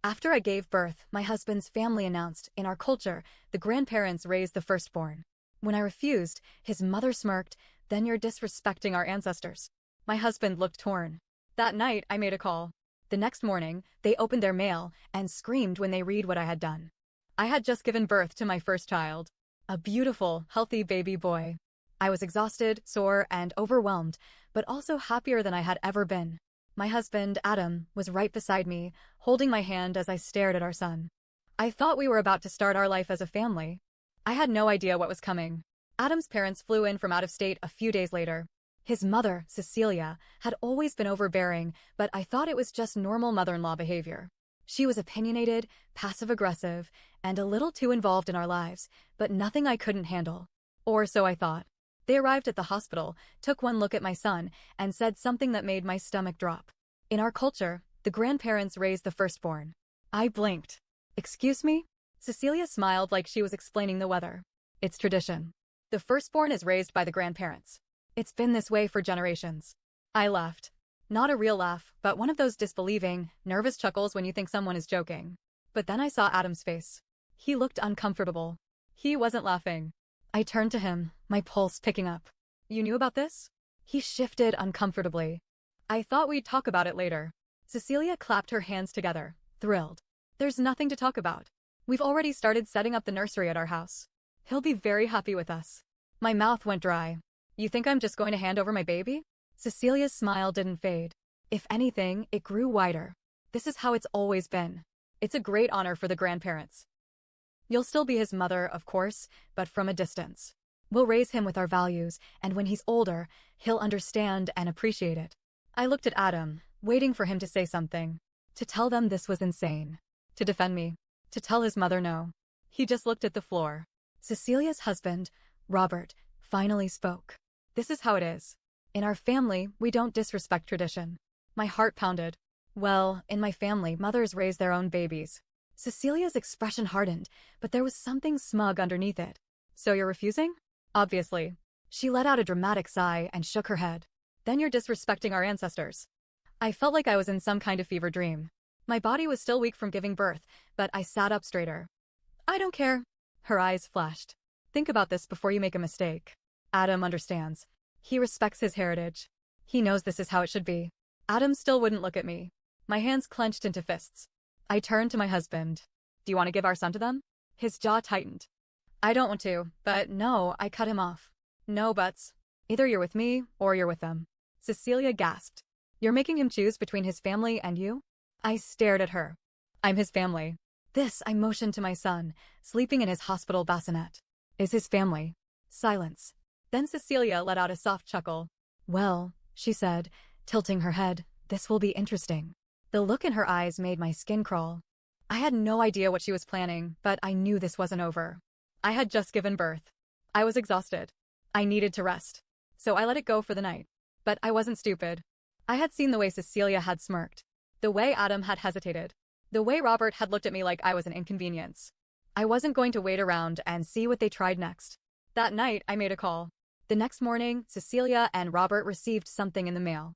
After I gave birth, my husband's family announced, in our culture, the grandparents raised the firstborn. When I refused, his mother smirked, "Then you're disrespecting our ancestors." My husband looked torn. That night, I made a call. The next morning, they opened their mail and screamed when they read what I had done. I had just given birth to my first child. A beautiful, healthy baby boy. I was exhausted, sore, and overwhelmed, but also happier than I had ever been. My husband, Adam, was right beside me, holding my hand as I stared at our son. I thought we were about to start our life as a family. I had no idea what was coming. Adam's parents flew in from out of state a few days later. His mother, Cecilia, had always been overbearing, but I thought it was just normal mother-in-law behavior. She was opinionated, passive-aggressive, and a little too involved in our lives, but nothing I couldn't handle. Or so I thought. They arrived at the hospital, took one look at my son, and said something that made my stomach drop. In our culture, the grandparents raised the firstborn. I blinked. "Excuse me?" Cecilia smiled like she was explaining the weather. "It's tradition. The firstborn is raised by the grandparents. It's been this way for generations." I laughed. Not a real laugh, but one of those disbelieving, nervous chuckles when you think someone is joking. But then I saw Adam's face. He looked uncomfortable. He wasn't laughing. I turned to him, my pulse picking up. "You knew about this?" He shifted uncomfortably. "I thought we'd talk about it later." Cecilia clapped her hands together, thrilled. "There's nothing to talk about. We've already started setting up the nursery at our house. He'll be very happy with us." My mouth went dry. "You think I'm just going to hand over my baby?" Cecilia's smile didn't fade. If anything, it grew wider. "This is how it's always been. It's a great honor for the grandparents. You'll still be his mother, of course, but from a distance. We'll raise him with our values, and when he's older, he'll understand and appreciate it." I looked at Adam, waiting for him to say something. To tell them this was insane. To defend me. To tell his mother no. He just looked at the floor. Cecilia's husband, Robert, finally spoke. "This is how it is. In our family, we don't disrespect tradition." My heart pounded. Well, in my family, mothers raise their own babies. Cecilia's expression hardened, but there was something smug underneath it. "So you're refusing?" "Obviously." She let out a dramatic sigh and shook her head. "Then you're disrespecting our ancestors." I felt like I was in some kind of fever dream. My body was still weak from giving birth, but I sat up straighter. "I don't care." Her eyes flashed. "Think about this before you make a mistake. Adam understands. He respects his heritage. He knows this is how it should be." Adam still wouldn't look at me. My hands clenched into fists. I turned to my husband. "Do you want to give our son to them?" His jaw tightened. "I don't want to, but no," I cut him off. "No buts. Either you're with me, or you're with them." Cecilia gasped. "You're making him choose between his family and you?" I stared at her. "I'm his family." This, I motioned to my son, sleeping in his hospital bassinet. "Is his family." Silence. Then Cecilia let out a soft chuckle. "Well," she said, tilting her head, "this will be interesting." The look in her eyes made my skin crawl. I had no idea what she was planning, but I knew this wasn't over. I had just given birth. I was exhausted. I needed to rest. So I let it go for the night. But I wasn't stupid. I had seen the way Cecilia had smirked. The way Adam had hesitated. The way Robert had looked at me like I was an inconvenience. I wasn't going to wait around and see what they tried next. That night, I made a call. The next morning, Cecilia and Robert received something in the mail.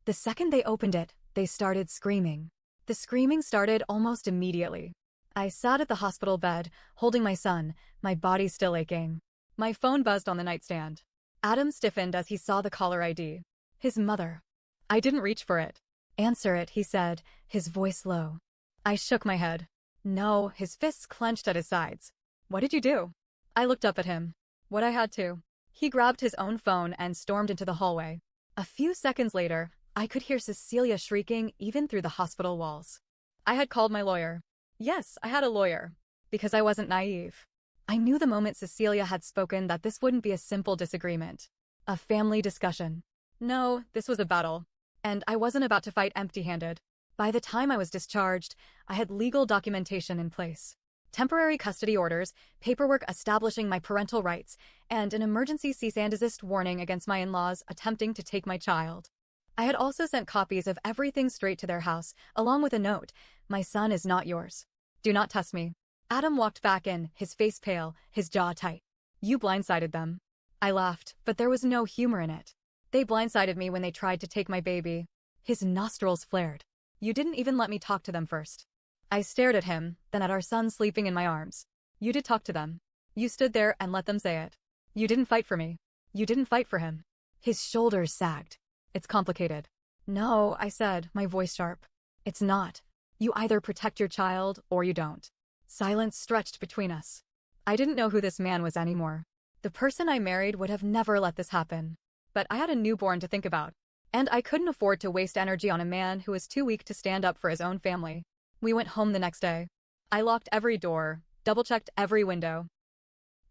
The second they opened it, they started screaming. The screaming started almost immediately. I sat at the hospital bed, holding my son, my body still aching. My phone buzzed on the nightstand. Adam stiffened as he saw the caller ID. His mother. I didn't reach for it. "Answer it," he said, his voice low. I shook my head. No, his fists clenched at his sides. "What did you do?" I looked up at him. What I had to. He grabbed his own phone and stormed into the hallway. A few seconds later, I could hear Cecilia shrieking even through the hospital walls. I had called my lawyer. Yes, I had a lawyer. Because I wasn't naive. I knew the moment Cecilia had spoken that this wouldn't be a simple disagreement. A family discussion. No, this was a battle. And I wasn't about to fight empty-handed. By the time I was discharged, I had legal documentation in place. Temporary custody orders, paperwork establishing my parental rights, and an emergency cease and desist warning against my in-laws attempting to take my child. I had also sent copies of everything straight to their house, along with a note, "My son is not yours. Do not test me." Adam walked back in, his face pale, his jaw tight. "You blindsided them." I laughed, but there was no humor in it. "They blindsided me when they tried to take my baby." His nostrils flared. "You didn't even let me talk to them first." I stared at him, then at our son sleeping in my arms. You did talk to them. You stood there and let them say it. You didn't fight for me. You didn't fight for him. His shoulders sagged. It's complicated. No, I said, my voice sharp. It's not. You either protect your child or you don't. Silence stretched between us. I didn't know who this man was anymore. The person I married would have never let this happen. But I had a newborn to think about. And I couldn't afford to waste energy on a man who was too weak to stand up for his own family. We went home the next day. I locked every door, double-checked every window.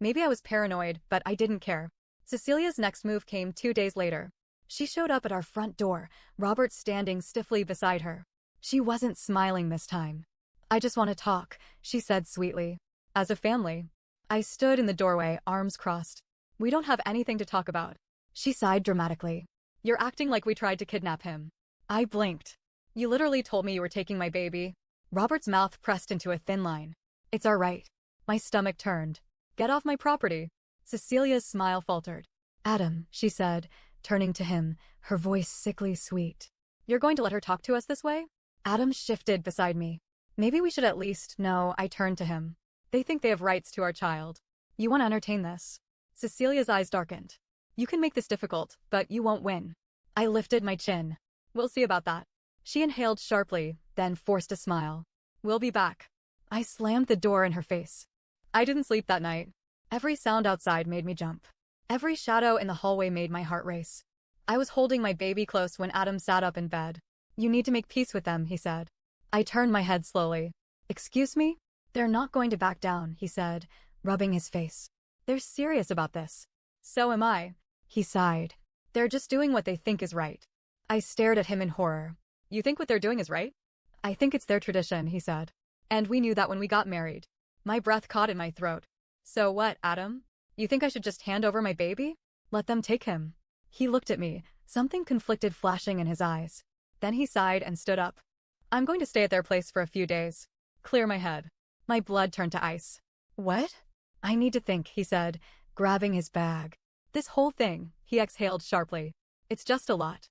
Maybe I was paranoid, but I didn't care. Cecilia's next move came 2 days later. She showed up at our front door, Robert standing stiffly beside her. She wasn't smiling this time. I just want to talk, she said sweetly. As a family. I stood in the doorway, arms crossed. We don't have anything to talk about. She sighed dramatically. You're acting like we tried to kidnap him. I blinked. You literally told me you were taking my baby. Robert's mouth pressed into a thin line. It's our right. My stomach turned. Get off my property. Cecilia's smile faltered. Adam, she said, turning to him, her voice sickly sweet. You're going to let her talk to us this way? Adam shifted beside me. Maybe we should at least. No, I turned to him. They think they have rights to our child. You want to entertain this? Cecilia's eyes darkened. You can make this difficult, but you won't win. I lifted my chin. We'll see about that. She inhaled sharply, then forced a smile. We'll be back. I slammed the door in her face. I didn't sleep that night. Every sound outside made me jump. Every shadow in the hallway made my heart race. I was holding my baby close when Adam sat up in bed. You need to make peace with them, he said. I turned my head slowly. Excuse me? They're not going to back down, he said, rubbing his face. They're serious about this. So am I. He sighed. They're just doing what they think is right. I stared at him in horror. You think what they're doing is right? I think it's their tradition, he said. And we knew that when we got married. My breath caught in my throat. So what, Adam? You think I should just hand over my baby? Let them take him. He looked at me, something conflicted flashing in his eyes. Then he sighed and stood up. I'm going to stay at their place for a few days. Clear my head. My blood turned to ice. What? I need to think, he said, grabbing his bag. This whole thing, he exhaled sharply. It's just a lot.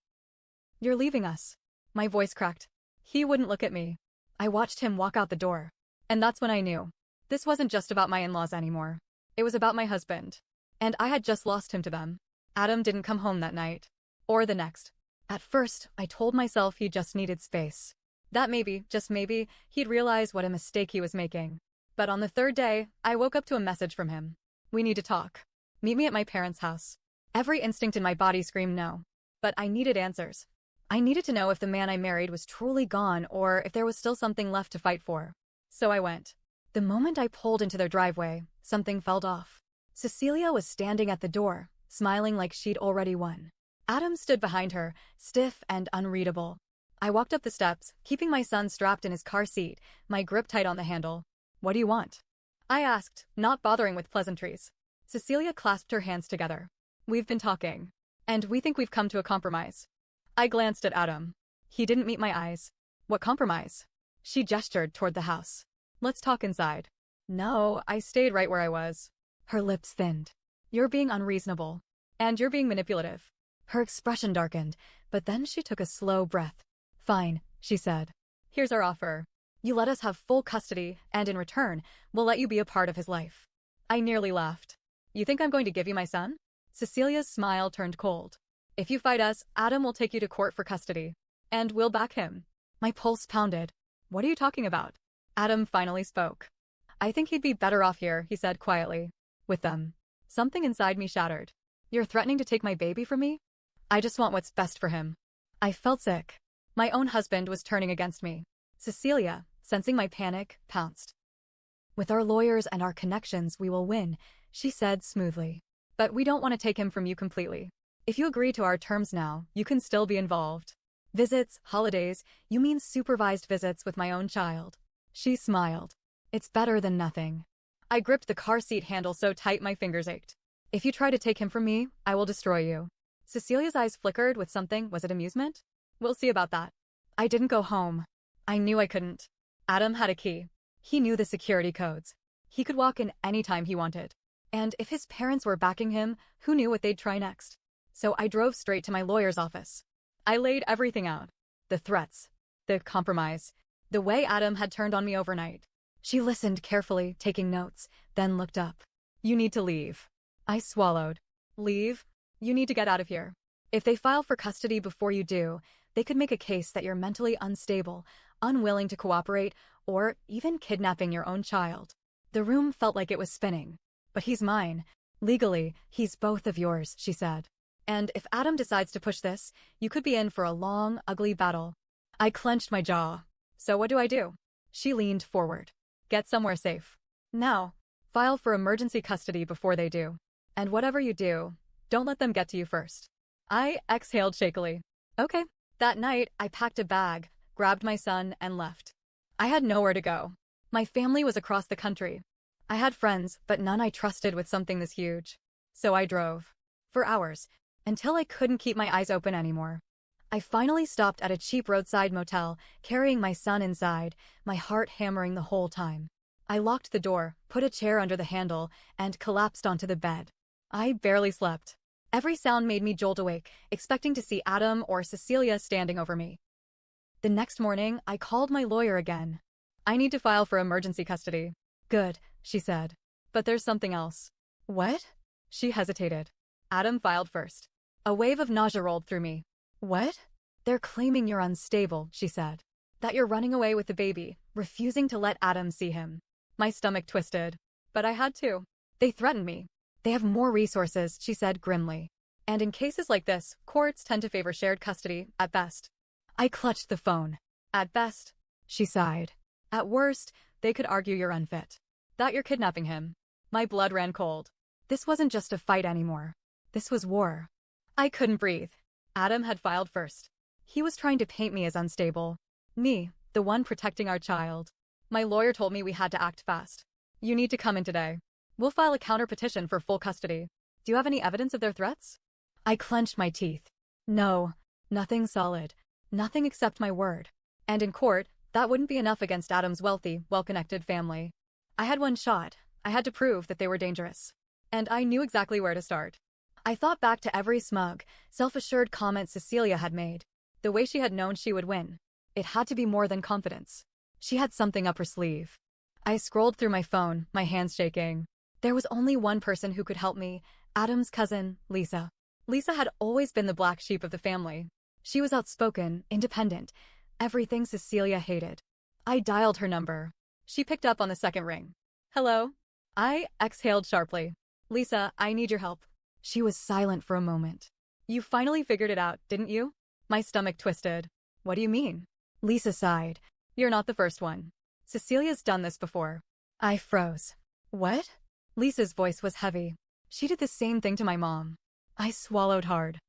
You're leaving us. My voice cracked. He wouldn't look at me. I watched him walk out the door. And that's when I knew. This wasn't just about my in-laws anymore. It was about my husband. And I had just lost him to them. Adam didn't come home that night. Or the next. At first, I told myself he just needed space. That maybe, just maybe, he'd realize what a mistake he was making. But on the third day, I woke up to a message from him. We need to talk. Meet me at my parents' house. Every instinct in my body screamed no. But I needed answers. I needed to know if the man I married was truly gone or if there was still something left to fight for. So I went. The moment I pulled into their driveway, something fell off. Cecilia was standing at the door, smiling like she'd already won. Adam stood behind her, stiff and unreadable. I walked up the steps, keeping my son strapped in his car seat, my grip tight on the handle. What do you want? I asked, not bothering with pleasantries. Cecilia clasped her hands together. We've been talking. And we think we've come to a compromise. I glanced at Adam. He didn't meet my eyes. What compromise? She gestured toward the house. Let's talk inside. No, I stayed right where I was. Her lips thinned. You're being unreasonable. And you're being manipulative. Her expression darkened, but then she took a slow breath. Fine, she said. Here's our offer. You let us have full custody, and in return, we'll let you be a part of his life. I nearly laughed. You think I'm going to give you my son? Cecilia's smile turned cold. If you fight us, Adam will take you to court for custody. And we'll back him. My pulse pounded. What are you talking about? Adam finally spoke. I think he'd be better off here, he said quietly. With them. Something inside me shattered. You're threatening to take my baby from me? I just want what's best for him. I felt sick. My own husband was turning against me. Cecilia, sensing my panic, pounced. With our lawyers and our connections, we will win, she said smoothly. But we don't want to take him from you completely. If you agree to our terms now, you can still be involved. Visits, holidays, you mean supervised visits with my own child. She smiled. It's better than nothing. I gripped the car seat handle so tight my fingers ached. If you try to take him from me, I will destroy you. Cecilia's eyes flickered with something. Was it amusement? We'll see about that. I didn't go home. I knew I couldn't. Adam had a key. He knew the security codes. He could walk in any time he wanted. And if his parents were backing him, who knew what they'd try next? So I drove straight to my lawyer's office. I laid everything out. The threats. The compromise. The way Adam had turned on me overnight. She listened carefully, taking notes, then looked up. You need to leave. I swallowed. Leave? You need to get out of here. If they file for custody before you do, they could make a case that you're mentally unstable, unwilling to cooperate, or even kidnapping your own child. The room felt like it was spinning. But he's mine. Legally, he's both of yours, she said. And if Adam decides to push this, you could be in for a long, ugly battle. I clenched my jaw. So what do I do? She leaned forward. Get somewhere safe. Now, file for emergency custody before they do. And whatever you do, don't let them get to you first. I exhaled shakily. Okay. That night, I packed a bag, grabbed my son, and left. I had nowhere to go. My family was across the country. I had friends, but none I trusted with something this huge. So I drove. For hours, until I couldn't keep my eyes open anymore. I finally stopped at a cheap roadside motel, carrying my son inside, my heart hammering the whole time. I locked the door, put a chair under the handle, and collapsed onto the bed. I barely slept. Every sound made me jolt awake, expecting to see Adam or Cecilia standing over me. The next morning, I called my lawyer again. I need to file for emergency custody. Good, she said. But there's something else. What? She hesitated. Adam filed first. A wave of nausea rolled through me. What? They're claiming you're unstable, she said. That you're running away with the baby, refusing to let Adam see him. My stomach twisted. But I had to. They threatened me. They have more resources, she said grimly. And in cases like this, courts tend to favor shared custody, at best. I clutched the phone. At best, she sighed. At worst, they could argue you're unfit. That you're kidnapping him. My blood ran cold. This wasn't just a fight anymore. This was war. I couldn't breathe. Adam had filed first. He was trying to paint me as unstable. Me, the one protecting our child. My lawyer told me we had to act fast. You need to come in today. We'll file a counter-petition for full custody. Do you have any evidence of their threats? I clenched my teeth. No, nothing solid. Nothing except my word. And in court, that wouldn't be enough against Adam's wealthy, well-connected family. I had one shot. I had to prove that they were dangerous. And I knew exactly where to start. I thought back to every smug, self-assured comment Cecilia had made. The way she had known she would win. It had to be more than confidence. She had something up her sleeve. I scrolled through my phone, my hands shaking. There was only one person who could help me, Adam's cousin, Lisa. Lisa had always been the black sheep of the family. She was outspoken, independent, everything Cecilia hated. I dialed her number. She picked up on the second ring. Hello? I exhaled sharply. Lisa, I need your help. She was silent for a moment. You finally figured it out, didn't you? My stomach twisted. What do you mean? Lisa sighed. You're not the first one. Cecilia's done this before. I froze. What? Lisa's voice was heavy. She did the same thing to my mom. I swallowed hard.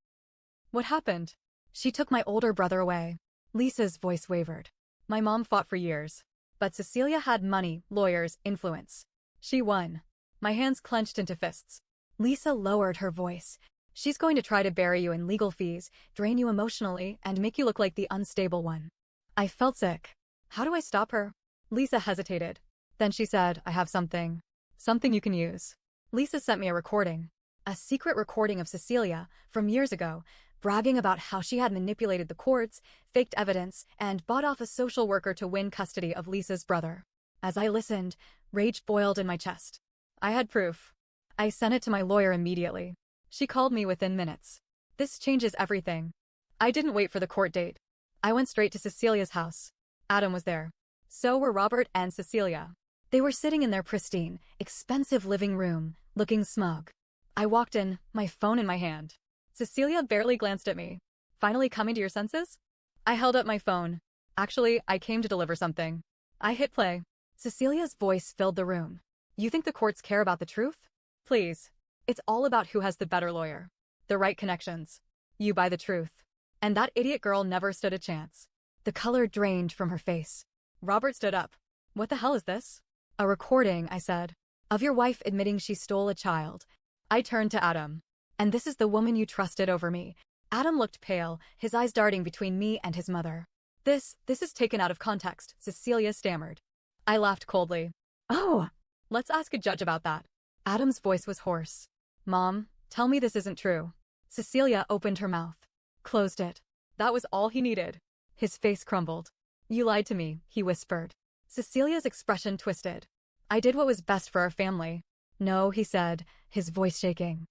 What happened? She took my older brother away. Lisa's voice wavered. My mom fought for years. But Cecilia had money, lawyers, influence. She won. My hands clenched into fists. Lisa lowered her voice. She's going to try to bury you in legal fees, drain you emotionally, and make you look like the unstable one. I felt sick. How do I stop her? Lisa hesitated. Then she said, I have something. Something you can use. Lisa sent me a recording. A secret recording of Cecilia, from years ago, bragging about how she had manipulated the courts, faked evidence, and bought off a social worker to win custody of Lisa's brother. As I listened, rage boiled in my chest. I had proof. I sent it to my lawyer immediately. She called me within minutes. This changes everything. I didn't wait for the court date. I went straight to Cecilia's house. Adam was there. So were Robert and Cecilia. They were sitting in their pristine, expensive living room, looking smug. I walked in, my phone in my hand. Cecilia barely glanced at me. Finally coming to your senses? I held up my phone. Actually, I came to deliver something. I hit play. Cecilia's voice filled the room. You think the courts care about the truth? Please. It's all about who has the better lawyer. The right connections. You buy the truth. And that idiot girl never stood a chance. The color drained from her face. Robert stood up. What the hell is this? A recording, I said. Of your wife admitting she stole a child. I turned to Adam. And this is the woman you trusted over me. Adam looked pale, his eyes darting between me and his mother. This is taken out of context, Cecilia stammered. I laughed coldly. Oh, let's ask a judge about that. Adam's voice was hoarse. Mom, tell me this isn't true. Cecilia opened her mouth. Closed it. That was all he needed. His face crumbled. You lied to me, he whispered. Cecilia's expression twisted. I did what was best for our family. No, he said, his voice shaking.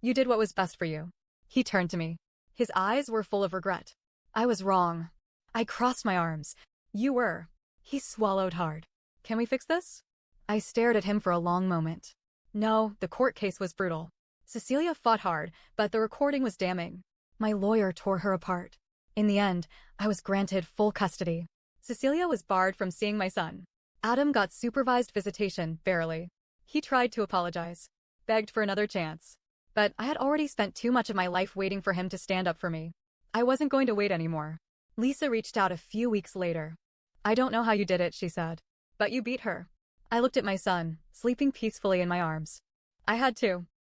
You did what was best for you. He turned to me. His eyes were full of regret. I was wrong. I crossed my arms. You were. He swallowed hard. Can we fix this? I stared at him for a long moment. No, the court case was brutal. Cecilia fought hard, but the recording was damning. My lawyer tore her apart. In the end, I was granted full custody. Cecilia was barred from seeing my son. Adam got supervised visitation, barely. He tried to apologize, begged for another chance. But I had already spent too much of my life waiting for him to stand up for me. I wasn't going to wait anymore. Lisa reached out a few weeks later. I don't know how you did it, she said. But you beat her. I looked at my son, sleeping peacefully in my arms. I had to.